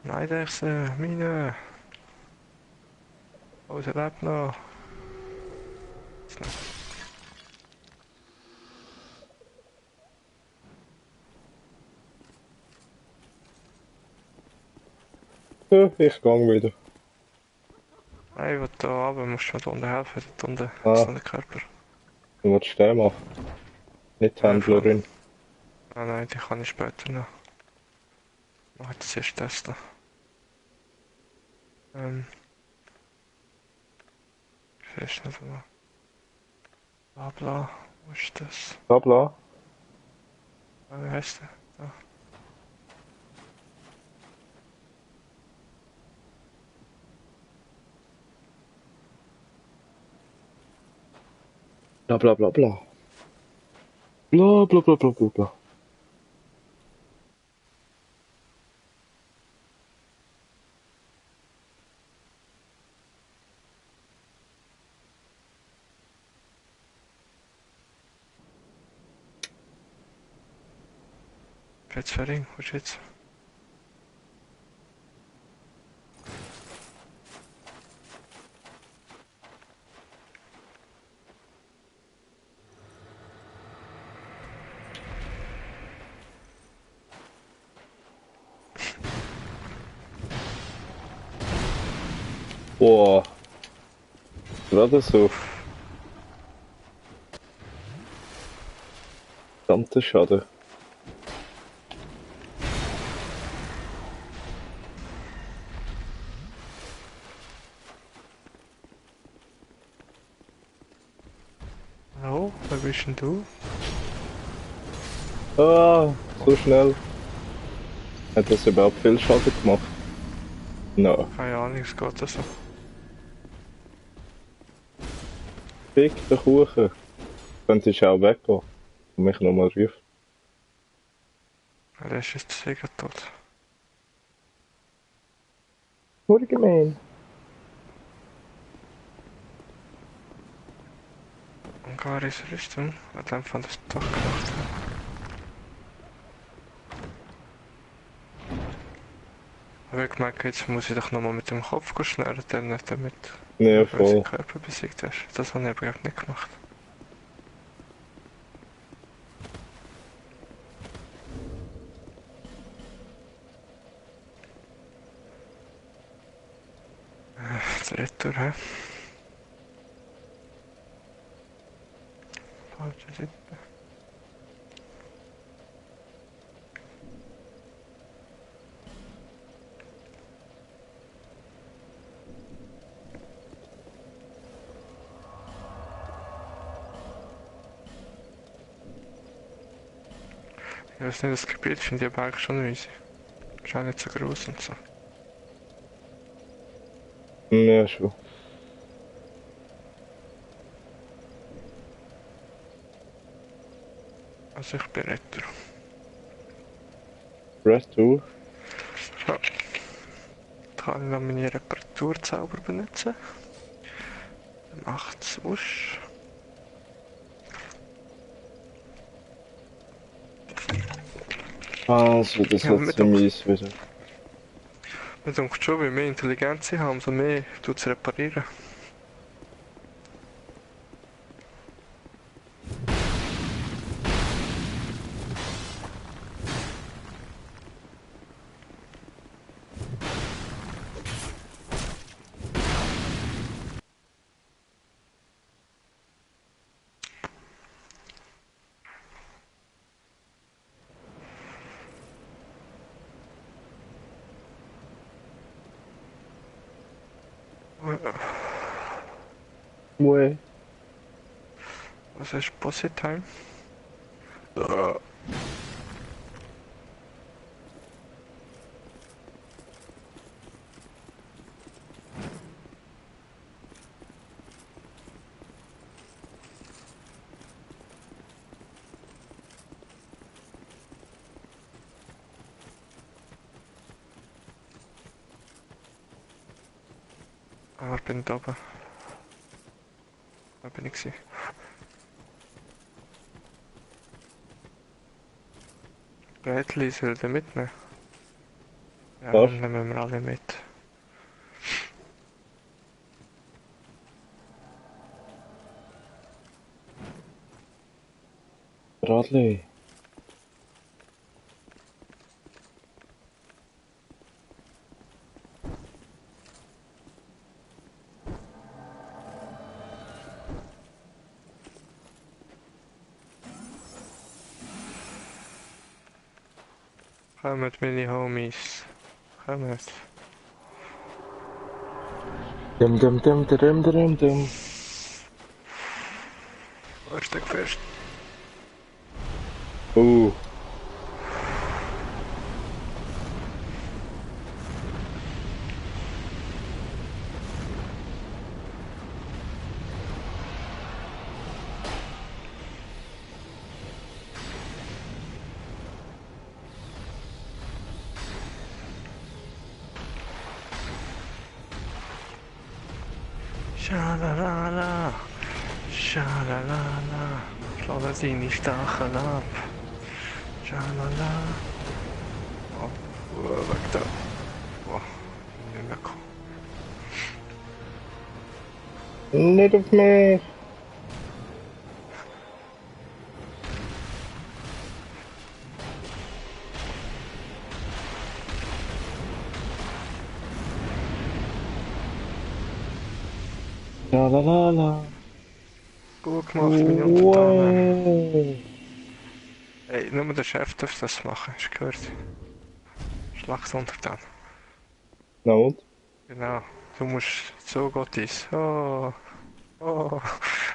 Nein, Dechse, meine. Oh, sie lebt noch. Ja, ich gang wieder. Nein, ich will da runter, musst du mir da unten helfen, dort unten ist Ah, noch der Körper. du willst den machen? Nicht die Ja, voll. Händlerin. Ah nein, die kann ich später noch. Mach jetzt erst das da. Ich weiß nicht mehr. Bla bla, wo ist das? Bla bla. Ah, wie heißt der? Da. Bla bla bla bla. Bla bla bla bla bla bla. Fetzfering, wo ist jetzt? Boah, gerade so. Verdammter Schaden. Hallo, wer bist denn du? Ah, Oh, so schnell. Hat das überhaupt viel Schaden gemacht? No. keine Ahnung, es geht so. Fick der Kuchen. Könntest auch weggehen. Und mich nochmal rufen. Der ist jetzt sicher tot. Urgemein. Ungarische Rüstung, hat einfach das doch gemacht. Aber ich gemerkt, jetzt muss ich doch nochmal mit dem Kopf schnellen, damit du Ja, den bösen voll. Körper besiegt hast. Das habe ich aber gerade nicht gemacht. Der Retour, hä? Falsche Seite. Ich weiß nicht, das Gebiet finde ich aber eigentlich schon riesig. Ist auch nicht so groß und so. Ja, schon. Also ich bin Retour. Retour. So, jetzt kann ich noch meine Reparaturzauber benutzen. Dann macht's wusch. Also, das Ja, aber wird so mies wieder. mir denkt schon, je mehr Intelligenz ich habe, umso mehr tut es reparieren. Mue. Was ist Posse Time? Ah, ich bin da oben. Da bin ich gewesen. Bradley soll der mitnehmen? Ja, Was? dann nehmen wir alle mit. Bradley. Kommt meine Homies. Kommt. Dum dum dum dum dum dum. Erster fest. Uh. Schalalala. Schalalala. Schau deine Stacheln ab. Schalala. Oh, weg da. Oh, nicht mehr kommen. Nicht auf mich. La la la la. Gut gemacht, meine Untertanen. Wow. Ey, nur der Chef darf das machen, hast du gehört? Schlag's untertan. Na und? Genau. Du musst so geht es. Oh. Oh.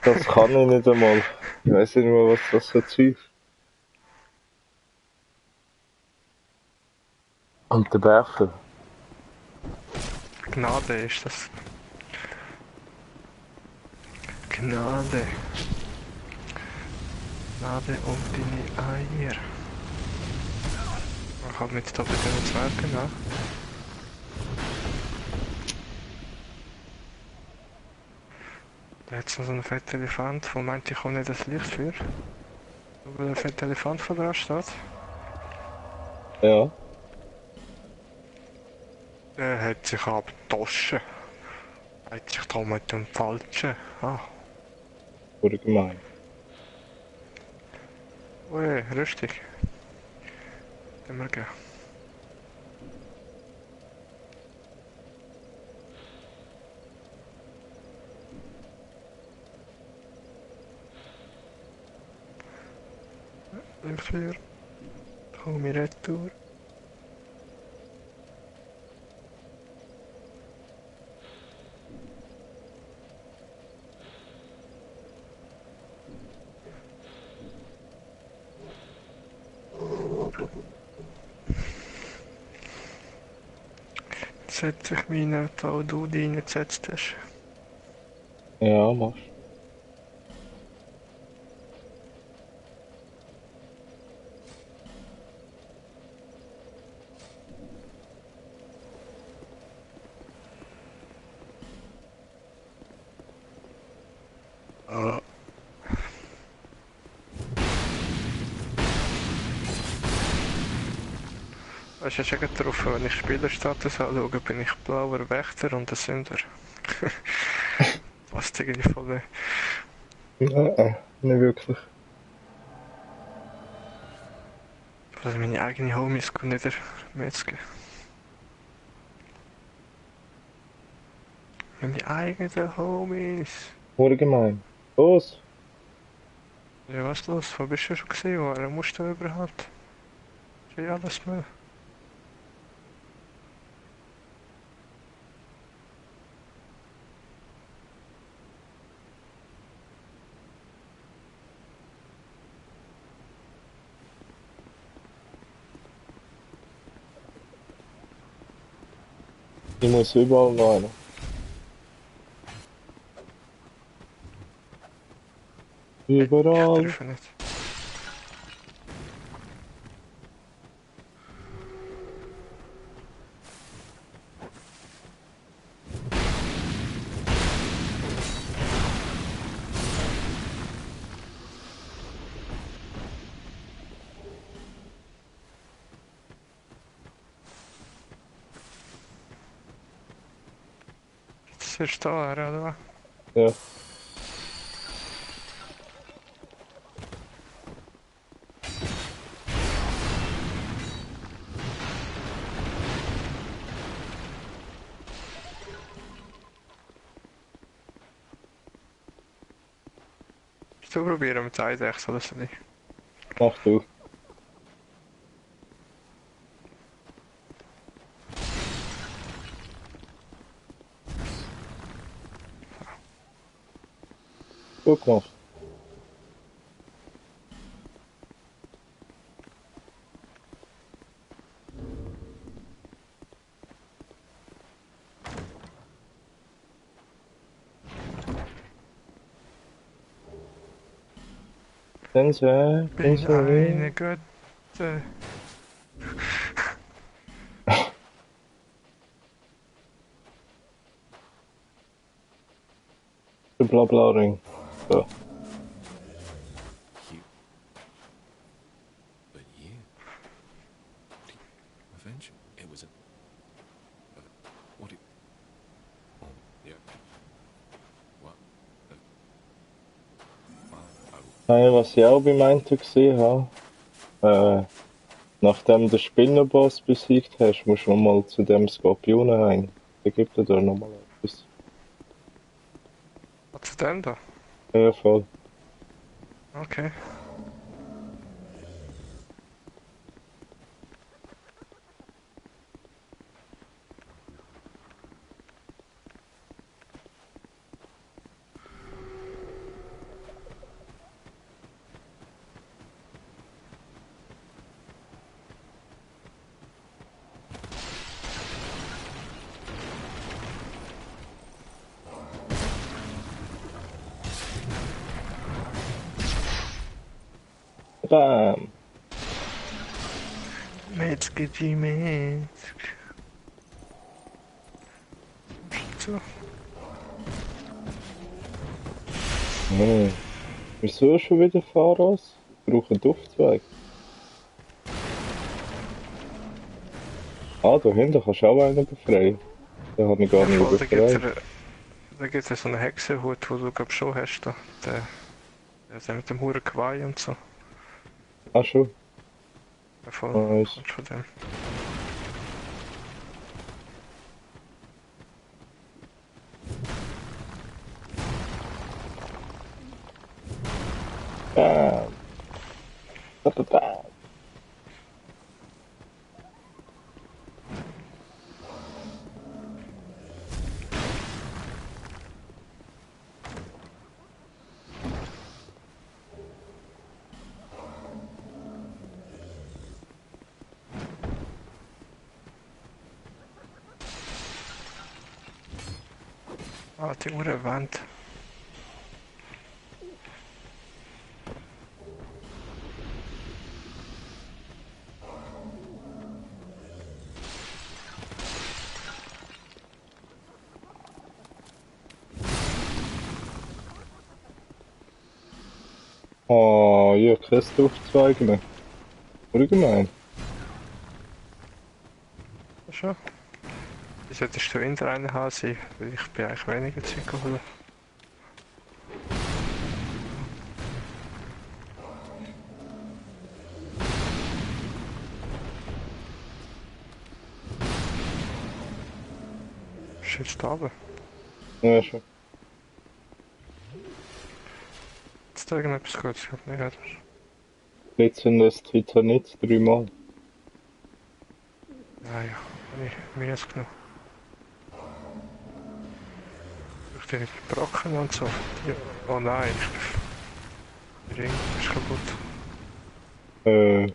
Das kann ich nicht einmal. Ich weiß nicht mehr, was das für Zeug ist. Und der Werfer. Gnade ist das. Gnade. Gnade um deine Eier. Ich hab mit doppelten Zwergen, ne? Da hat so einen fetten Elefant, wo meint, ich komme nicht das Licht für. Wo der fette Elefant vor dran steht. Ja. Der hat sich abgetauscht. Hat sich da mit dem Falschen. Ah, Oder gemein. ui, richtig. Den wir gehen. Für komm ich retour. Jetzt setze ich mich rein, da du dich reingesetzt hast. Ja, machst. Ah. Weißt du, schon drauf, wenn ich Spielerstatus anschaue, bin ich blauer Wächter und ein Sünder. Passt irgendwie voll. Nein, nicht wirklich. Also meine eigene Homies können nicht metzgen. Meine eigenen Homies. Oder gemein. Los! Ja, was ist los? Wo bist du schon gesehen? Woher musst du überhaupt? Ist ja alles Müll. Ich muss überall noch einer. Ich Überall. treffe nicht. ist da, oder was? Ja. Du probieren mit Eidechs oder so nicht? Mach du. Gut gemacht. Dann Bin sei. eine Götte. Der Blabla-Ring. So. You. But you. Revenge? It was a. What do you. Oh, yeah. What? Oh. Nein, was ich auch bei Meinten gesehen habe, nachdem du den Spinnenboss besiegt hast, musst du nochmal zu dem Skorpion rein. Der gibt dir da nochmal etwas. Was zu dem da? Ja, voll. Okay. Bam! Metzger, Metzger. So. Hm. Wieso schon wieder Fahrers? Ich brauche einen Duftzweig. Ah, da hinten kannst du auch einen befreien. Den habe ich gar Ja, nicht voll, befreit. da gibt's ja so einen Hexenhut, wo du glaub schon hast da. Der mit dem Huren Geweih und so. Ah, schon. Ja, voll, Nice. kommst von dem. Bam! Bam, bam, bam. Ah, die Uhrenwand. Oh, ich habe keinen Duftzweig mehr. Oder gemein? Schon. Das solltest du in der einen haben sein, weil ich bin eigentlich weniger Zeug geholt. Ist jetzt da oben. Ja, schon. Jetzt da irgendetwas Gutes, ich hab nicht gehört. Jetzt sind es Titanit 3-mal. Ja, ja, habe ich mir jetzt genommen. Ich die Brocken und so. Ja. Oh nein, der Ring ist kaputt. Äh,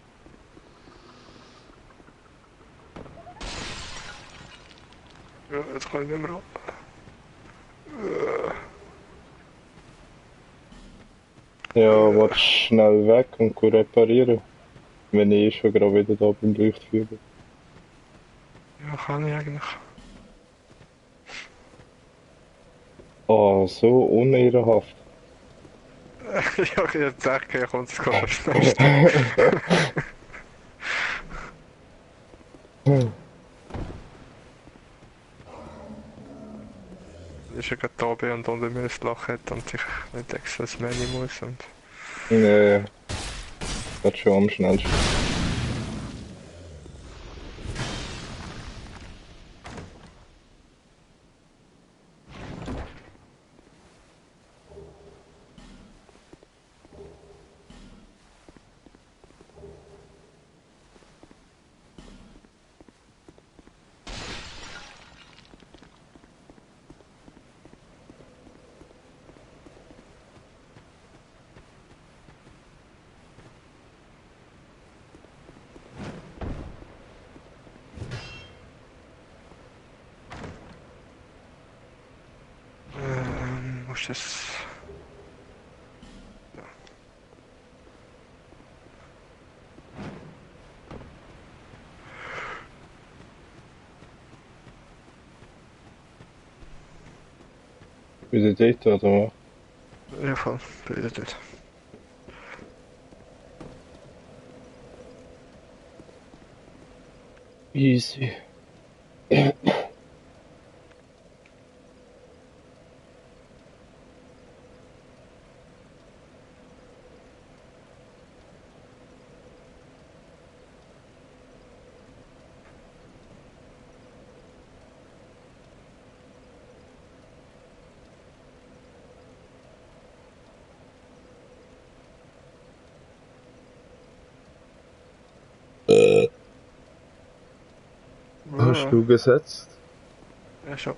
Ja, jetzt kann ich nicht mehr ran. ja, warte schnell weg und go reparieren. Wenn ich schon gerade wieder da beim Leuchtfeuer. Ja, kann ich eigentlich. Oh, so unehrenhaft. Ja, ich jetzt denke, ich kommt es gerade schnell. ist ja gerade da oben und unter mir ein Loch hat und ich nicht extra das Menü muss und... Nee, das ist schon am schnellsten. Wo ist das? Ja. Wieder dort, oder was? Ja, voll, bin wieder dort. Easy. Hast du gesetzt? Ja, schon.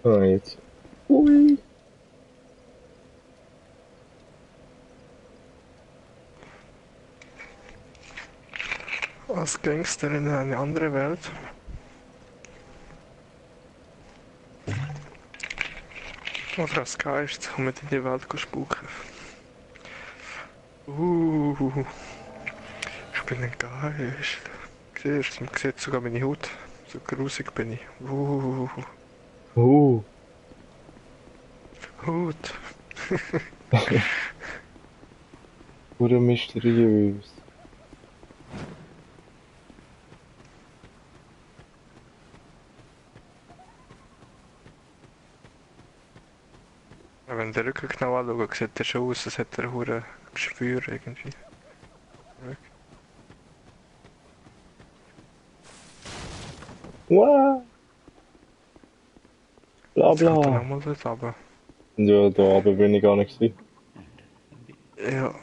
Ah, jetzt. Ui. Als Gangster in eine andere Welt. Oder als Geist, um mit in die Welt zu spuken. Ich bin ein Geist. Siehst du, man sieht sogar meine Haut. So grusig bin ich. Haut. Pura mysteriös. Ja, wenn ich den Rücken genau anschaue, sieht er schon aus, als hätte er ein Geschwür irgendwie. Wow. Bla Jetzt kommt er bla. nochmal dort runter. Ja, da aber bin ich gar nicht gewesen. Ja,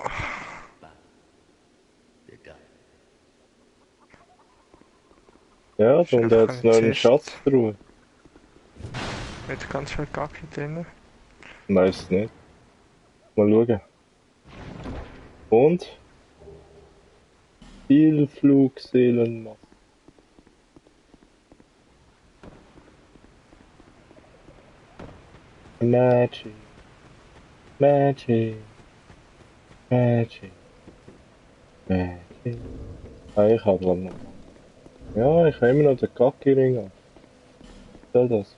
Ja, ist und da einfach hat es noch einen Schatz drauf. mit ganz viel Kacke drin. Weiß nicht. Mal schauen. Und? Vielflugseelenmasse. Magic. Magic. Magic. Magic. Ah, ich hab grad noch. Ja, ich habe immer noch den Kacki-Ring an. Soll das?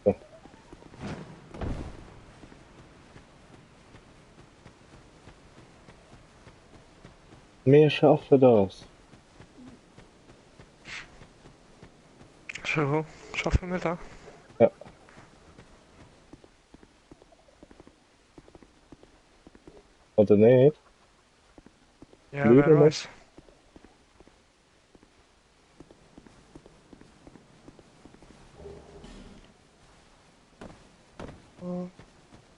So. Wir schaffen das. So, schaffen wir das? Ja. Oder nicht? Ja, Schauen wer wir. weiß.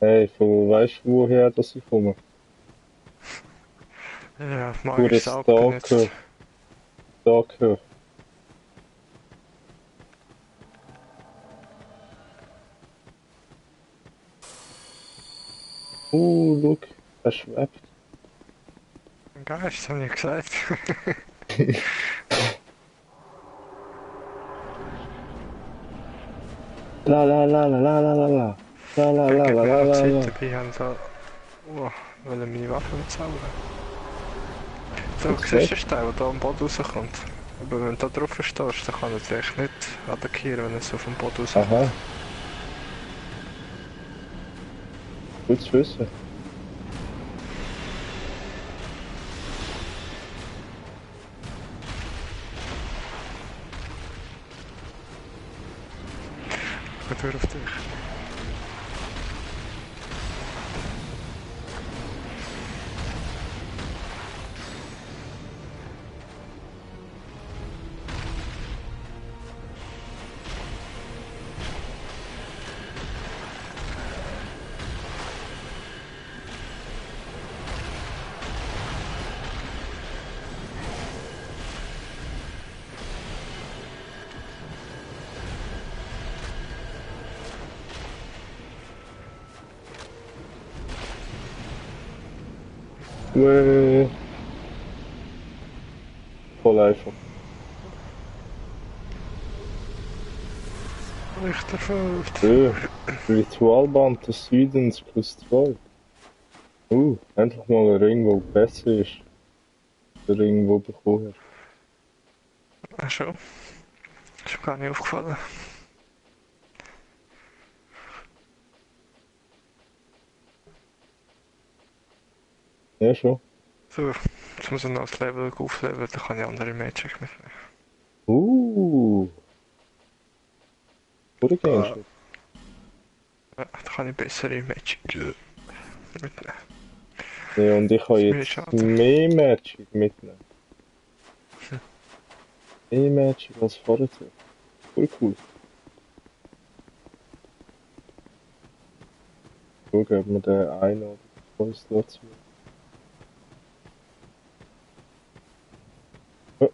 Hey, von weißt du woher das ich komme? Ja, Pure magisches Auge benutzt. Stalker. Look, er schwebt. Ein Geist, habe ich gesagt. La la la la la la la la. La la la Gib la mir la noch la Zeit la. dabei, haben so... will er meine Waffe zaubern? So, Das siehst du nicht. den Stein, der da am Boden rauskommt? Aber wenn du da drauf stehst, dann kann er dich nicht attackieren, wenn er so vom Boden rauskommt. Aha. Gut zu wissen. Tür auf dich. Voll einfach. Lichter verfolgt. Ritualband des Südens +2. Endlich mal ein Ring, der besser ist. Der Ring, den du bekommen hast. Ach schon. Ist mir gar nicht aufgefallen. Ja, schon. So, jetzt muss ich noch das Level aufleveln, dann kann ich andere Magic mitnehmen. Oder gehst du? Ja, dann kann ich bessere Magic mitnehmen. Ja, und ich kann Ist mir jetzt schade. mehr Magic mitnehmen. Mehr Magic als vorher. Voll cool. Schauen, ob wir den einen oder zwei Slots haben. Oh,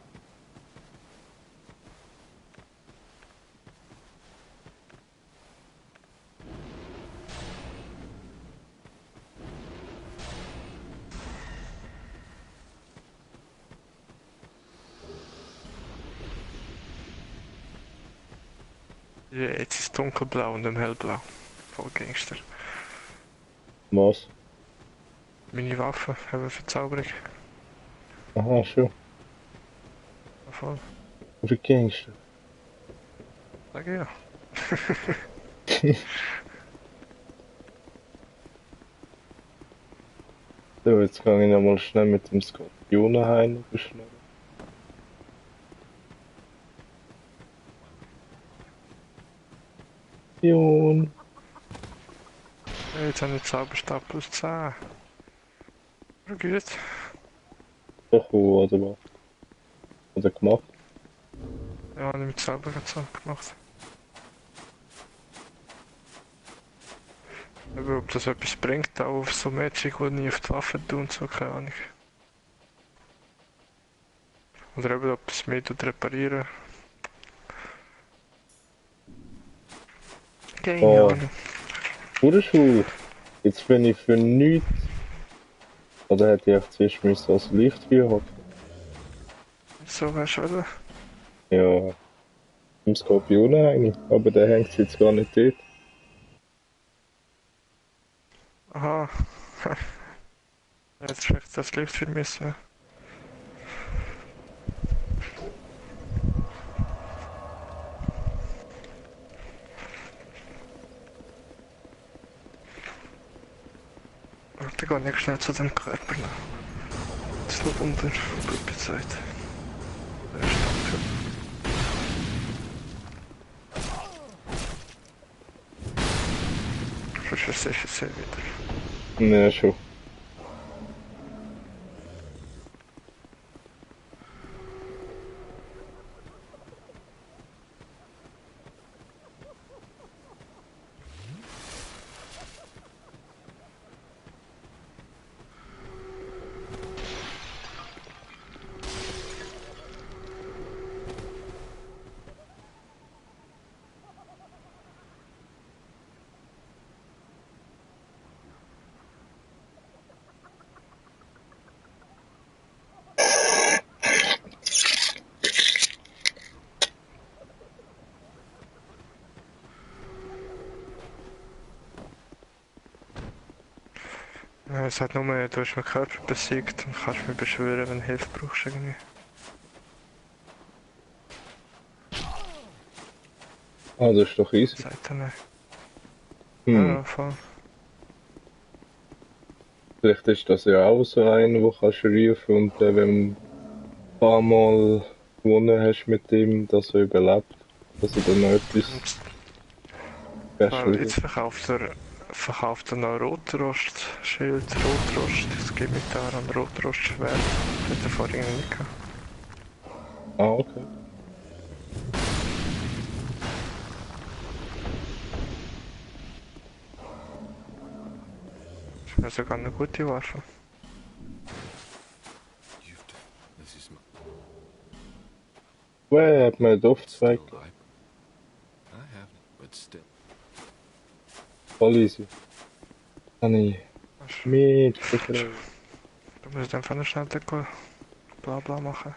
Ja, jetzt ist es dunkelblau und im hellblau. Voll Gangster. was? Meine Waffe haben Verzauberung. Aha, schon. Voll. Oder gehst du? Sag ich ja. So, jetzt kann ich nochmal schnell mit dem Skorpionenhain beschneiden. Skorpion. Ja, jetzt habe ich Zauberstab +10. Ja, gut. Doch, oder was? Oder gemacht? Ja, habe ich mit Zauberstab gemacht. Aber ob das etwas bringt, auch auf so Magic, die nie auf die Waffe tun und so, keine Ahnung. Oder eben, ob es mehr reparieren. Keine Oh, Ahnung. Bruderschuh. Jetzt bin ich für nichts. Oder hätte ich einfach zuerst müssen als Lichtfeuer hocken? So wär's schon. Ja, im Skorpionenhain. Aber der hängt jetzt gar nicht dort. Aha. Jetzt vielleicht das Licht für mich. Warte, gar nicht schnell zu dem Körper nach. Das ist unter Blutbezeit. Der Stammkörper. Verschwörst ich es wieder. Ja, schon. Ja, es hat nur, du hast meinen Körper besiegt und kannst mich beschwören, wenn du Hilfe brauchst irgendwie. Ah, das ist doch easy. Sagt er nicht. Hm. Ja, voll. Vielleicht ist das ja auch so einer, wo kannst du rufen und wenn du ein paar Mal gewonnen hast mit ihm, dass er überlebt. Dass er dann noch etwas. Wäre Weil schwierig. jetzt verkauft er noch Rotrostschild, Rotrost, es gibt mit da ein Rotrostschwert. Hat er vorhin nicht gehabt. Ah, okay. Das wäre sogar eine gute Waffe. You've done. This is my Wer hat mir den still. Aufzweig? I haven't, but still. Voll easy. Kann ich mitbekommen. Du musst einfach noch schnell Deko bla bla machen.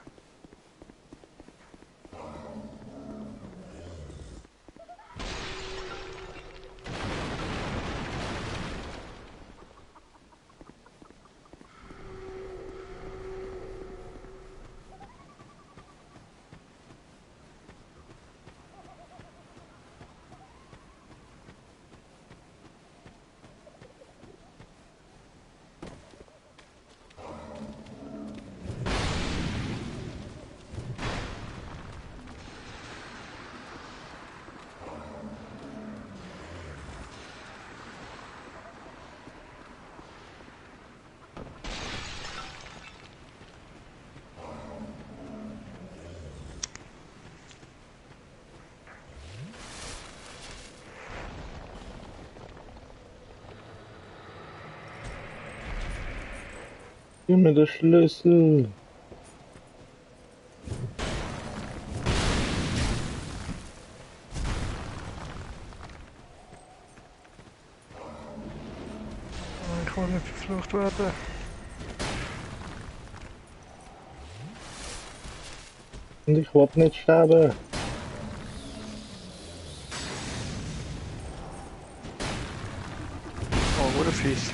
Gib mir den Schlüssel. Ich will nicht verflucht werden. Und ich will nicht sterben. Oh, wurde fies.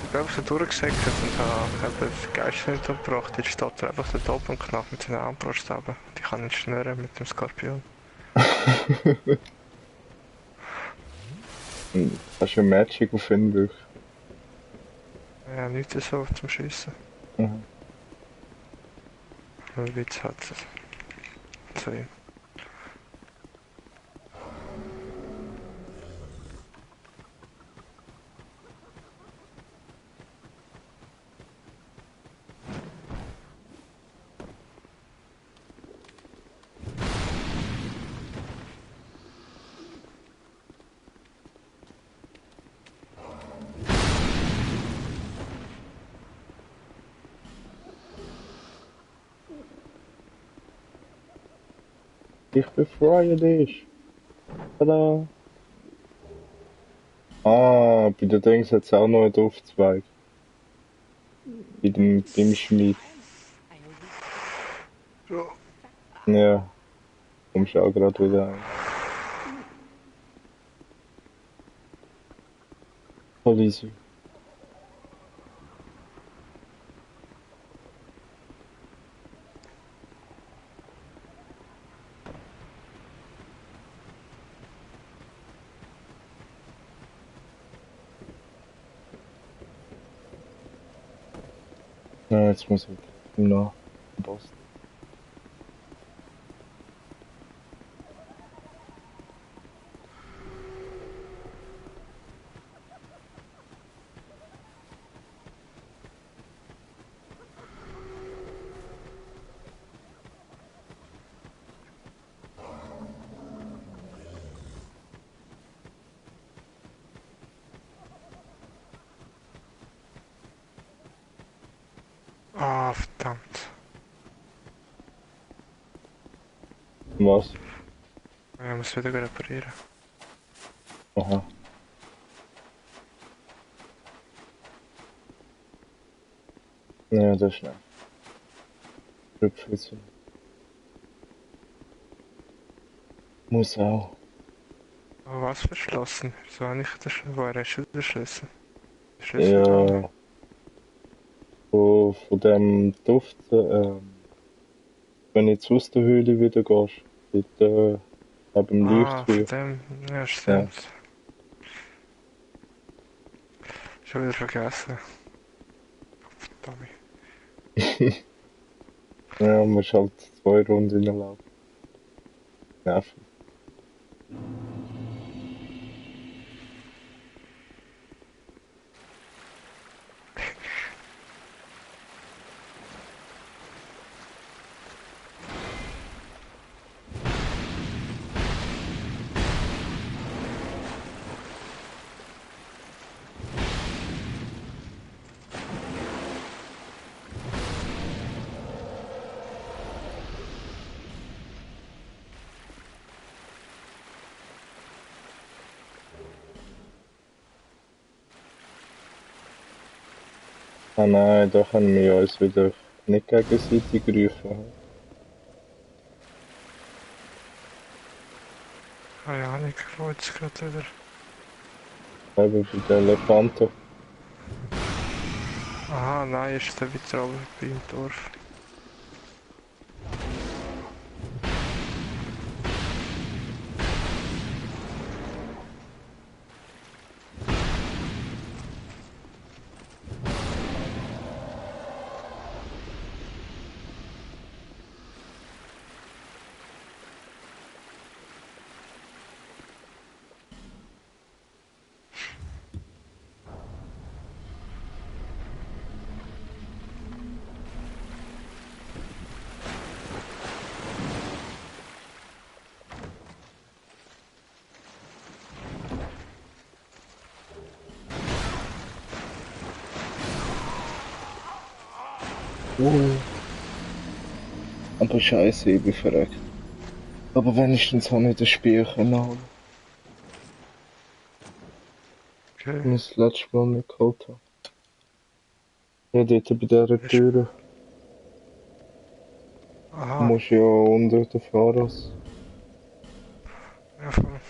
Ich bin einfach so durchgesäckert und habe den Geist nicht umgebracht. Jetzt steht er einfach da oben und knallt mit seinen Armbrust runter. Die kann nicht schnurren mit dem Skorpion. Hast du Magic auf ihn durch? Ja, nicht so zum Schiessen. Mhm. Nur Witz hat es. So. Ich befreie dich. Tada. Ah, bei den Dings hat es auch noch einen Aufzweig. Beim Schmied. So. Ja, kommst auch gerade wieder ein. Voll easy. Ja, jetzt muss ich noch Boss. Ah, verdammt. Was? Ich muss wieder reparieren. Aha. Ja, das ist schnell. Rückflüsse. Muss auch. Aber was verschlossen? Wieso habe ich das schon? Woher hast du den Schlüssel? Den Schlüssel da Ja, nicht. von dem Duft, wenn du jetzt aus der Höhle wieder gehst, dort, neben dem Ah, von Leuchtfeuer. dem. Ja, Ja. stimmt. Schon wieder vergessen. Verdammt. Ja, man muss halt 2 Runden reinlaufen. Nervig. Ah nein, da können wir uns wieder nicht gegenseitig rufen. Keine Ahnung, wo jetzt gerade wieder. Eben bei den Elefanten. Aha, nein, ist der wieder oben beim Dorf. Aber scheiße, ich bin verreckt. Aber wenigstens habe ich das Spiel können, Okay. wenn ich das letzte Mal nicht geholt habe. Ja, dort bei dieser Tür Aha, musst du ja unter den Fahrers. ja, voll.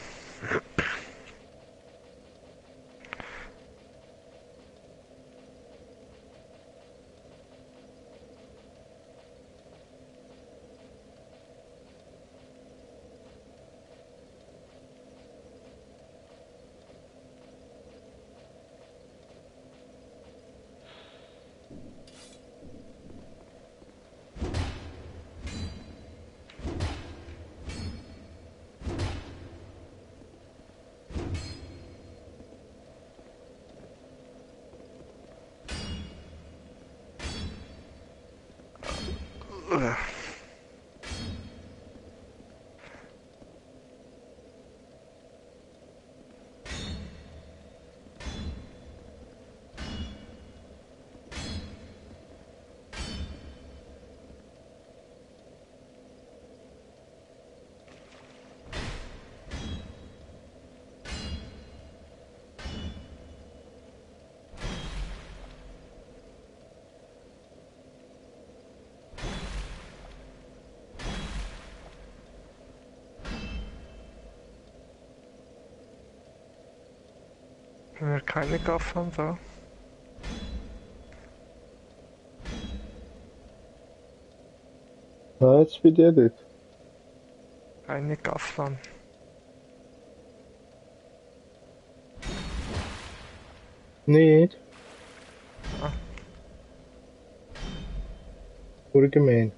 Haben wir keine Gaffern da? Ah, jetzt bei dir dort. Keine Gaffern. Nicht? Ah. Oder gemein.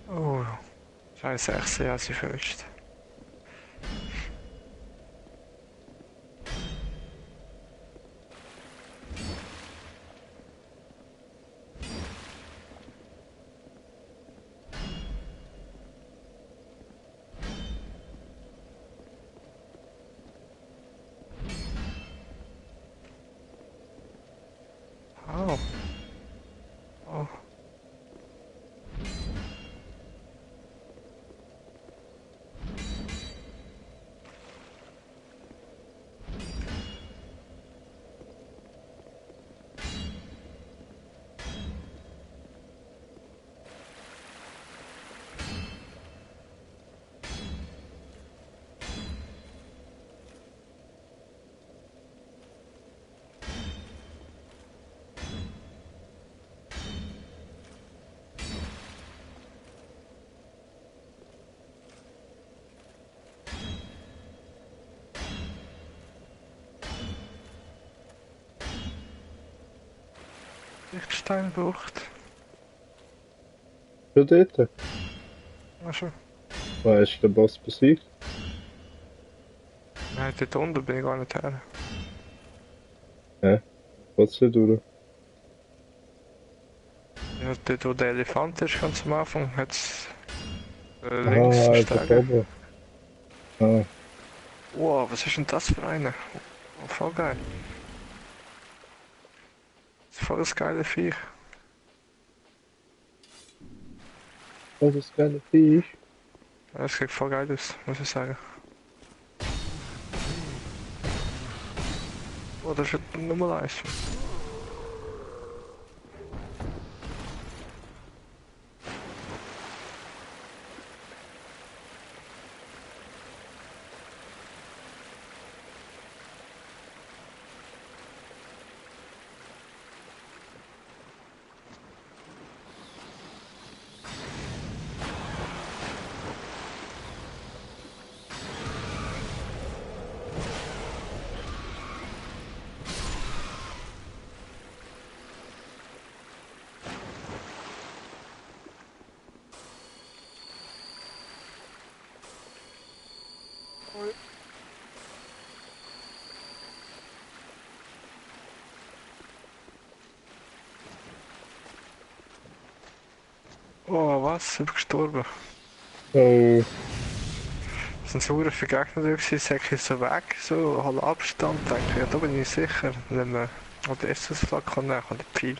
Oh, scheiße, ich sehe sie fürcht. Oh. Oh. Lichtsteinbucht. Schon dort? Also, Wo hast du den Boss besiegt? nein, dort unten bin ich gar nicht her. Ja, trotzdem durch. Ja, dort wo der Elefant ist, ganz am Anfang, hat es links einen Ah, dort Steiger. oben. Ah, Wow, was ist denn das für eine? Oh, voll geil. Das ist voll das geile Viech. Oh, das geile Viech. Ja, das sieht voll geil aus, muss ich sagen. Oh, das ist Nummer 1. Oh, was? Ich bin gestorben. Oh, Es sind so viele Gegner da gewesen, sag ich so weg, so, halt Abstand, denke ich, ja, da bin ich sicher. Wenn man an die SS-Flagge kann, dann kann die Pfeil.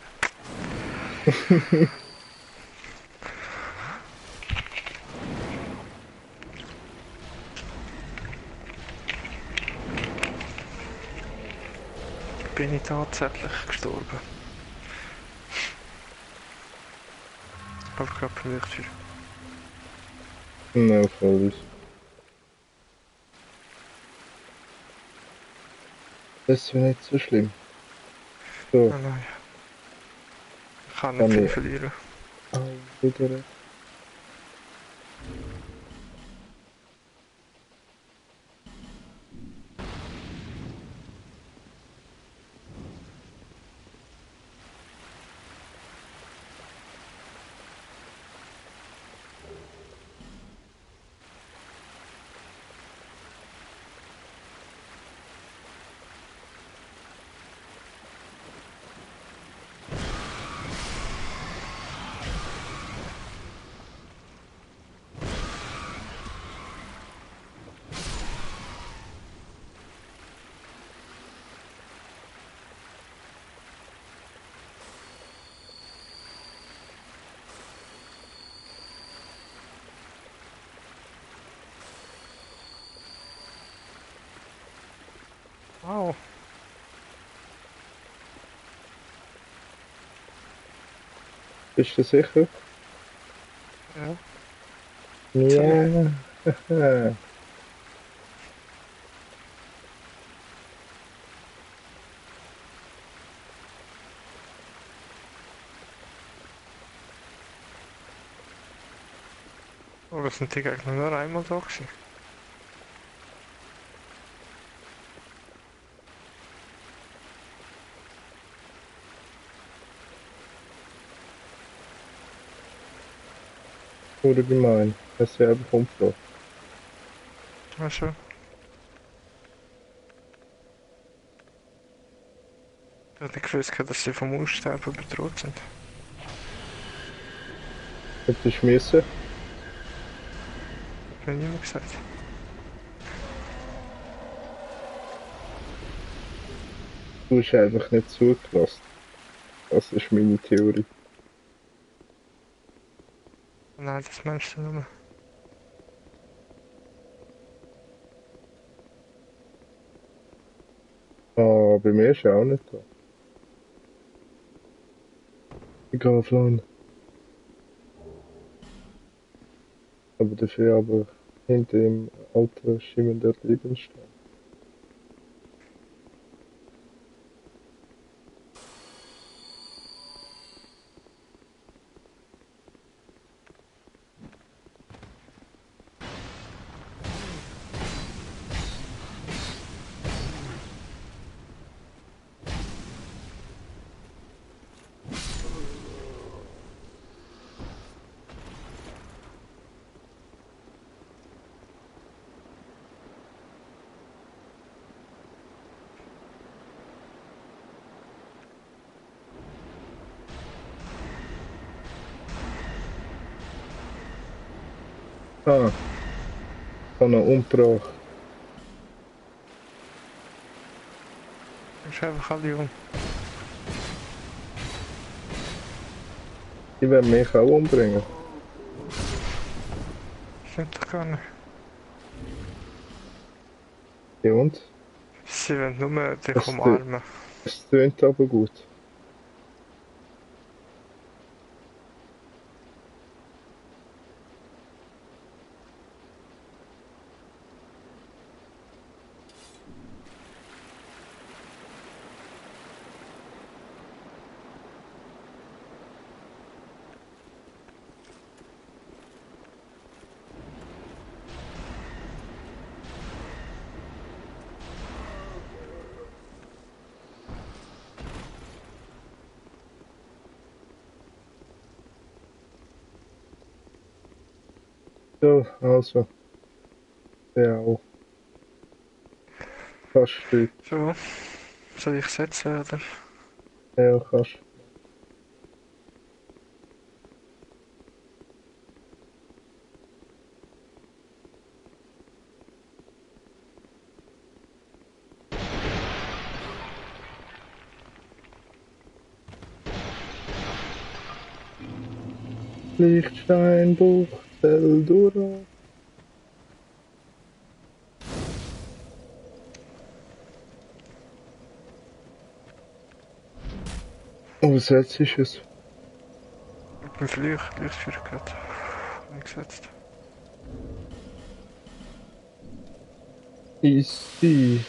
Bin ich tatsächlich gestorben. Aber ich glaube nicht. no, voll. Das ist ja nicht so schlimm. So, Nein, nein. Ich kann nicht kann viel ich verlieren. wieder. Wow. Bist du sicher? Ja. Ja. Aber sind die Gegner nur einmal da gewesen? Oder gemein. Das ist ja einfach umgebracht. Ach so. Ich hätte nicht gewusst, dass sie vom Aussterben bedroht sind. Hätte ich müssen. Hat mir niemand gesagt. Du hast einfach nicht zugelassen. Das ist meine Theorie. Nein, das meinst du nur. Ah, bei mir ist er auch nicht da. Ich gehe offline. Aber dafür aber hinter dem alten schimmenden Lieblingsstein. Ah, ich habe ihn umgebracht. Ich bin einfach alle um. Die werden mich auch umbringen. Stimmt doch gar nicht. Ja und? Sie wollen nur dich Es, tö- umarmen. es tönt aber gut. So, also, ja auch. Kannst du, So, soll ich setzen, oder? ja, kannst. Lichtsteinbuch, Zeldura. Oh, setzt ist es. Mit dem Lichtschwert gerade eingesetzt. Easy.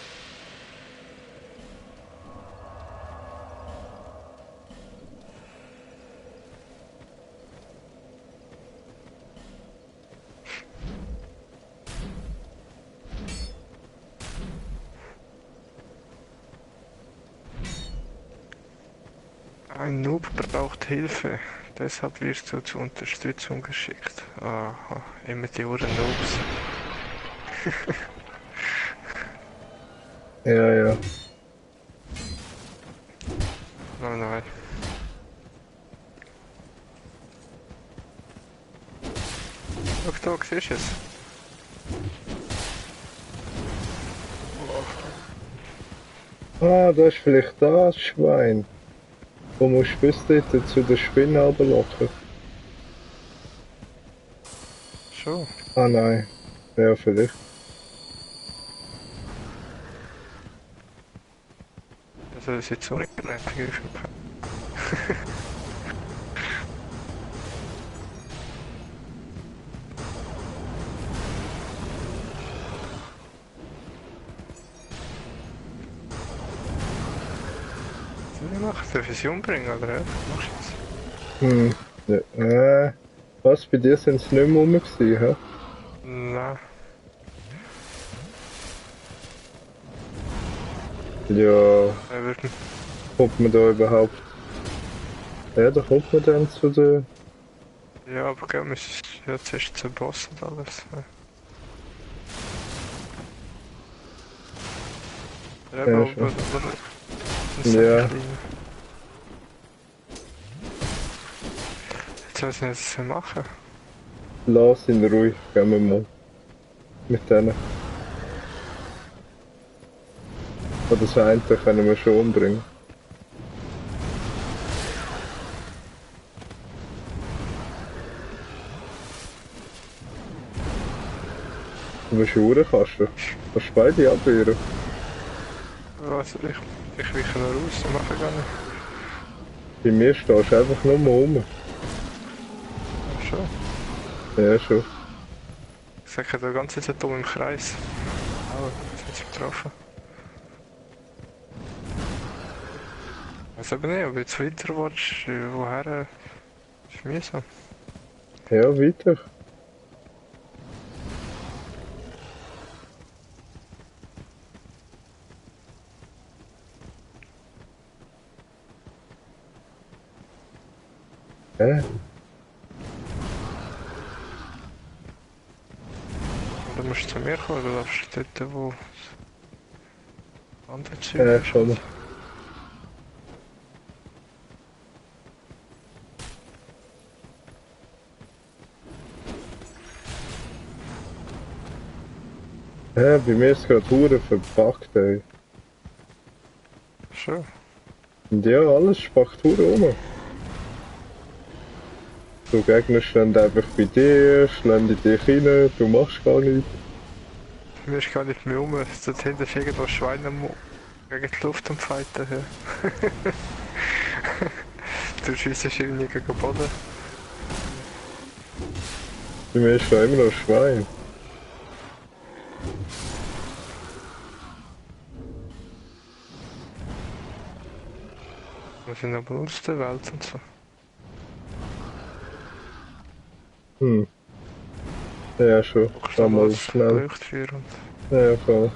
Ein Noob braucht Hilfe. Deshalb wirst du zur Unterstützung geschickt. Aha, immer die Uhren Noobs. Ja, ja. Nein, nein. Schau, da, siehst du es? Ah, das ist vielleicht das Schwein. Wo musst du bis dort zu der Spinne runterlocken? Schon. Ah nein. Ja, vielleicht. Also, das ist jetzt so nicht gegriffen. Soll ich machen? Darf ich sie umbringen, oder? Machst du jetzt? Hm. Ja, was? Bei dir sind sie nicht mehr rum gewesen, hä? Nein. Ja, Wir würden. kommt man da überhaupt? Ja, da kommt man dann zu der... Ja, aber gell, wir müssen ja zuerst zum Boss und alles. Ja, Ja, aber schon. das ist Ja. ein kleiner. Jetzt weiß ich nicht, was wir machen. Lass ihn ruhig, gehen wir mal. Mit denen. Oder das eine können wir schon umbringen. Du bist kannst du. Kannst du beide abwehren. Also, ich weiche noch raus, ich mache gar nicht. Bei mir stehst du einfach nur mal rum. Ach schon. Ja, schon. Ich sage da ganze Zeit dumm im Kreis. Aber jetzt hat sie getroffen. Weiß aber nicht, ob du jetzt weiter willst, woher ist mühsam. Ja, weiter. Ja, Oder musst du zu mir kommen, oder darfst du dort, wo das andere Zeug ist? komm. Ja, bei mir ist es gerade hure verpackt, ey. Schon. Und ja, alles spackt hure rum. So Gegner stehen einfach bei dir, schlagen dich rein, du machst gar nichts. Mir ist gar nicht mehr um. Dort hinten ist irgendwo Schweine gegen die Luft am Fighten. Ja. Du schießt irgendwie gegen den Boden. Bei mir ist da immer noch ein Schwein. Wir sind aber aus der Welt und so. Hm, ja schon. Guckst Schau du mal was schnell. Leuchtfeuer und... Ja, voll.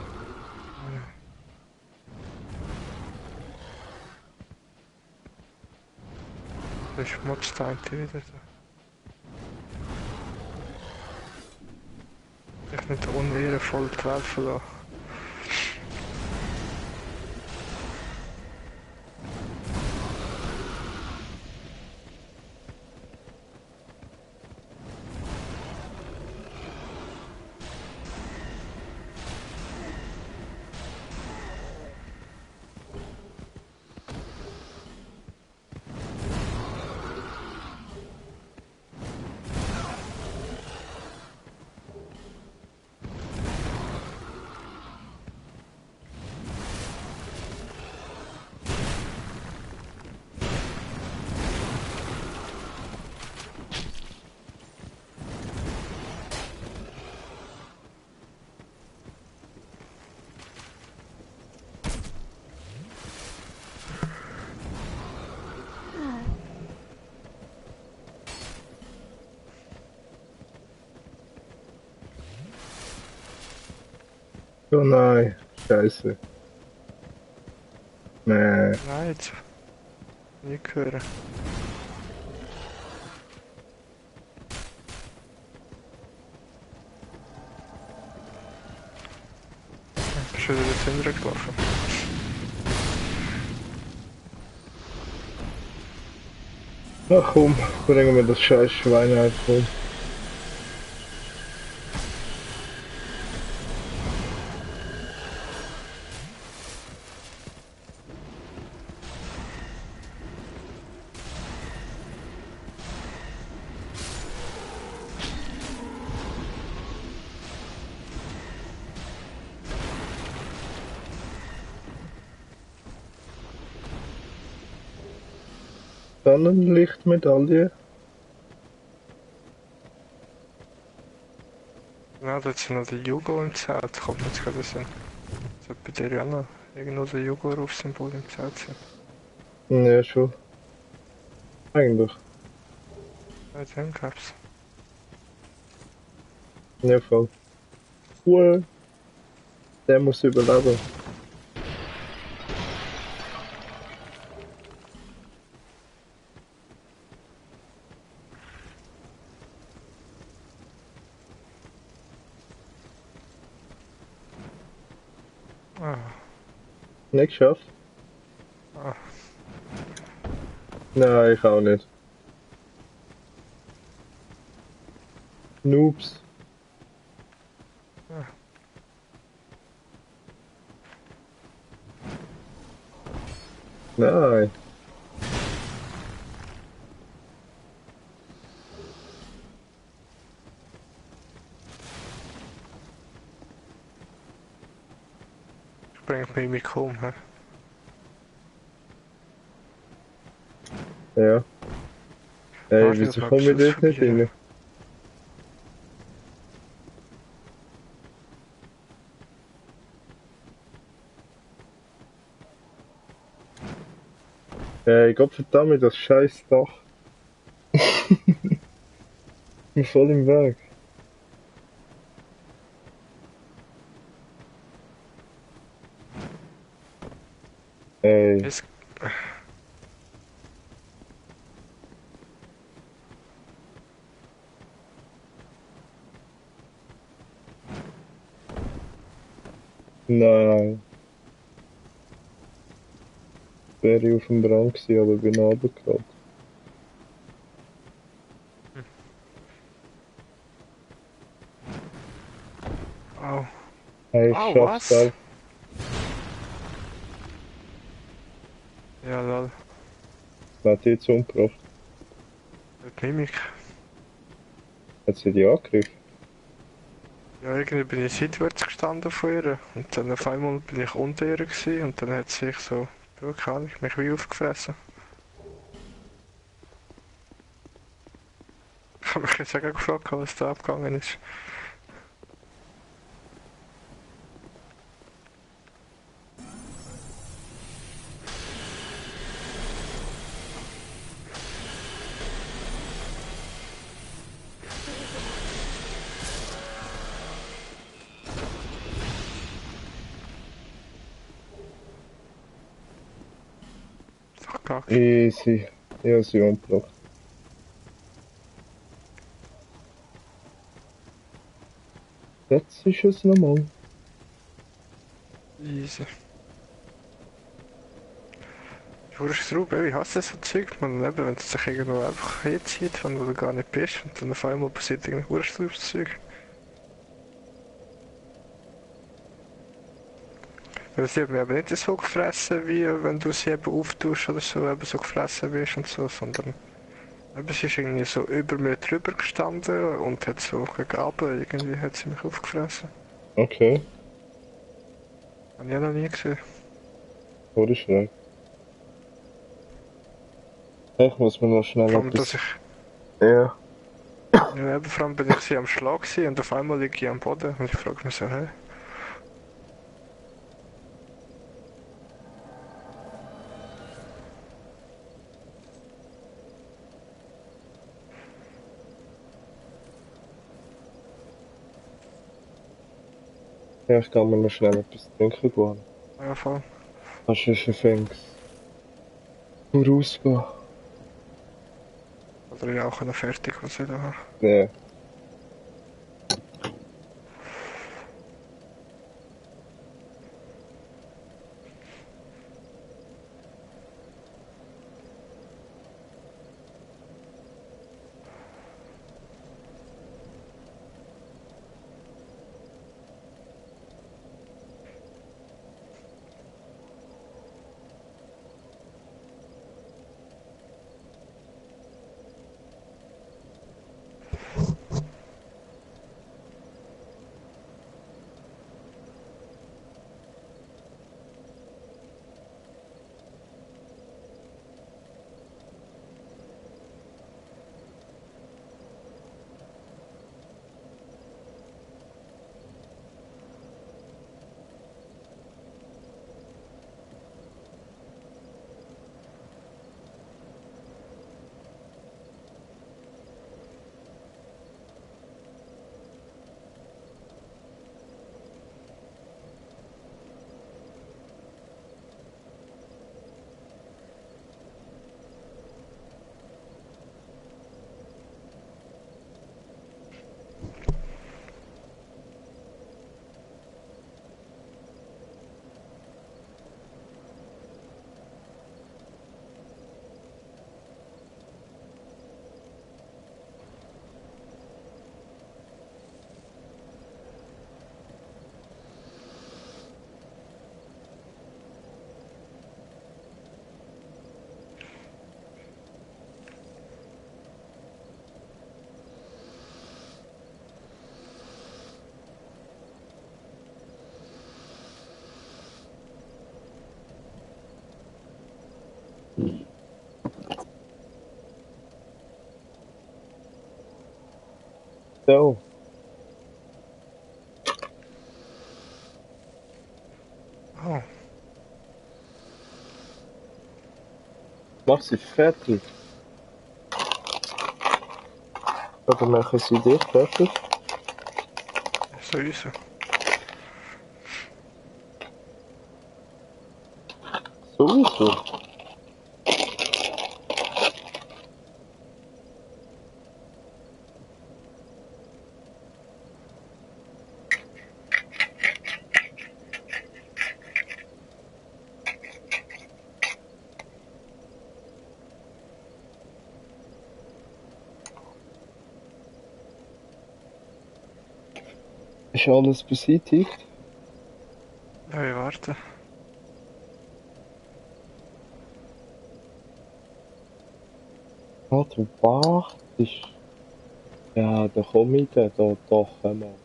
Da schmutzt der eine wieder da. Ich nicht unehrenvoll die Welt verlassen. Oh nein, scheiße. Nee. Nein, jetzt. Nie hören. Bist du wieder jetzt hintergelaufen? Ach komm, bringen wir das scheiß Schwein einfach um. Sonnenlichtmedaille. Ja, da ist noch der Jugo im Zelt. Kommt mir jetzt gerade Sinn. Sollte bei dir ja noch irgendwo der Jugo-Rufsymbol im Zelt sein. Ja, schon. Eigentlich. Ja, den gab's. Ja, voll. Cool. Der muss überleben. Ah, Nicht geschafft? ah. Nein, ich auch nicht. Noobs. Ja. Nein. Ich bring mich um, hä? Ja. Ey, Warte, wieso das komme ich magst du dort nicht probieren. rein? Ey, Gott verdammt, das scheiß Dach. Ich bin voll im Weg. Ey, Jetzt, nein. Wäre ich auf dem Rang gewesen, aber bin runtergefallen. au. Hey, ich Au, schaff's was? auch. Ja, lol. Wer hat dich jetzt umgebracht? Mit Mimik. Hat sie die angegriffen? Ja, irgendwie bin ich seitwärts gestanden von ihr und dann auf einmal bin ich unter ihr gewesen, und dann hat sie sich so, ja, keine Ahnung, mich wie aufgefressen. Ich habe mich jetzt auch gefragt, was da abgegangen ist. Doch gar nicht. Easy. Ja, sie umgebracht. Jetzt ist es normal. Easy. Du wurdest drauf, ich hasse so Zeug, man, eben, wenn es sich irgendwo einfach hinzieht, wenn du gar nicht bist, und dann auf einmal passiert irgendwie wurdest drauf das Zeug. Weil sie haben mich eben nicht so gefressen, wie wenn du sie eben auftust oder so, eben so gefressen wirst und so, sondern eben, sie ist irgendwie so über mir drüber gestanden und hat so gegen Abend, irgendwie hat sie mich aufgefressen. Okay, Hab ich auch noch nie gesehen. wurde schnell. Ich muss mir noch schnell Vor allem, dass etwas... ich, Ja. ja, eben, vor allem bin ich sie am Schlag gewesen und auf einmal liege ich am Boden und ich frage mich so, hä? Ja, ich kann mir noch schnell etwas trinken gehen. Ja, voll. Hast du schon fängst vorausgehen? Oder ich auch noch fertig, was ich da habe. Ja. So, Oh, mach sie fertig. Oder machen sie dich fertig? so ist es. Sowieso. Ist alles beseitigt? Ja, ich warte. Ah, du wartest. Ja, da komm ich dann, da doch einmal.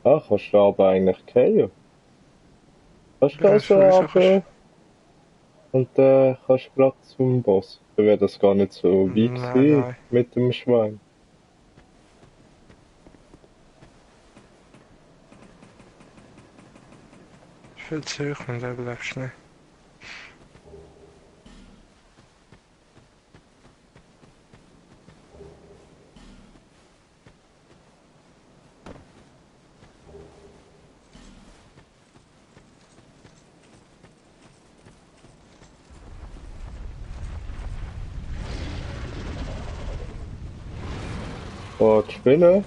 Ah, kannst du aber eigentlich gehen. Kannst du Ja, also sowieso kannst runter und dann kannst du grad zum Boss. Dann wäre das gar nicht so weit Nein, gewesen nein. mit dem Schwein. Ist viel zu hoch und du überlebst nicht. Oh, die Spinne,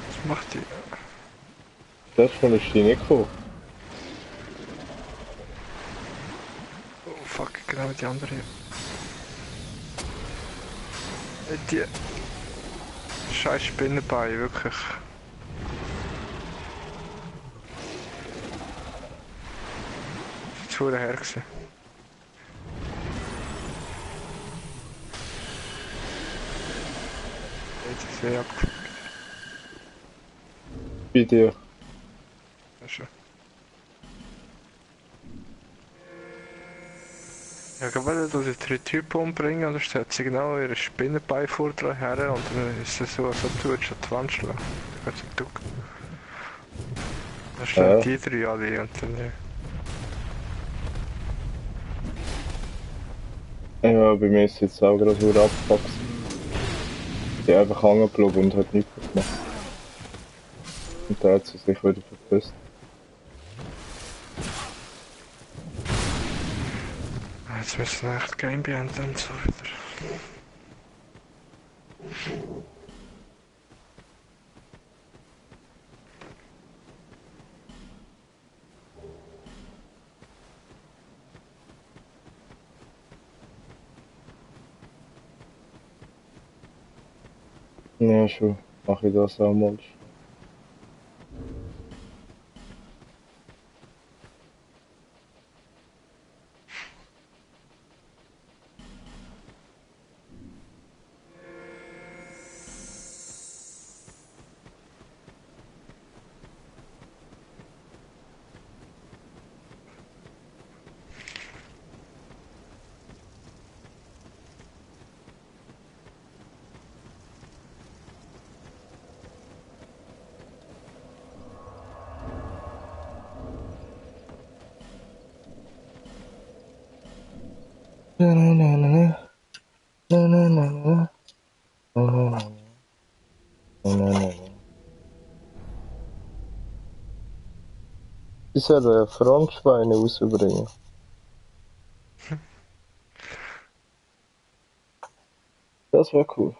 Was macht die? das Mal ist die nicht gekommen. Oh fuck, genau die andere. Die scheiß Spinnenbein, wirklich. Zu her gewesen. Jetzt ist sie abgeflogen. Bei dir. Ja, schon. Ja, ich wollte, dass ich drei Typen umbringe und dann stellt sie genau ihre Spinnenbein vor dir her und dann ist es so, als ob du jetzt an die Wand schlagen. Dann geht sie duck. Dann schlägt Ja, die drei alle und dann ja. ja, bei mir ist es jetzt auch gerade so abgefuckt. Die einfach hängen geblieben und hat nichts mehr gemacht. Und da hat sie sich wieder verpisst. Jetzt müssen wir echt Game beenden und so wieder. Ja, schon. Mache ich das auch mal. Na, na, na, na, na. Na, na, na, na. Na, na, na, na. Na, na, na, na. Ich soll Frontschweine rausbringen. Das wäre cool.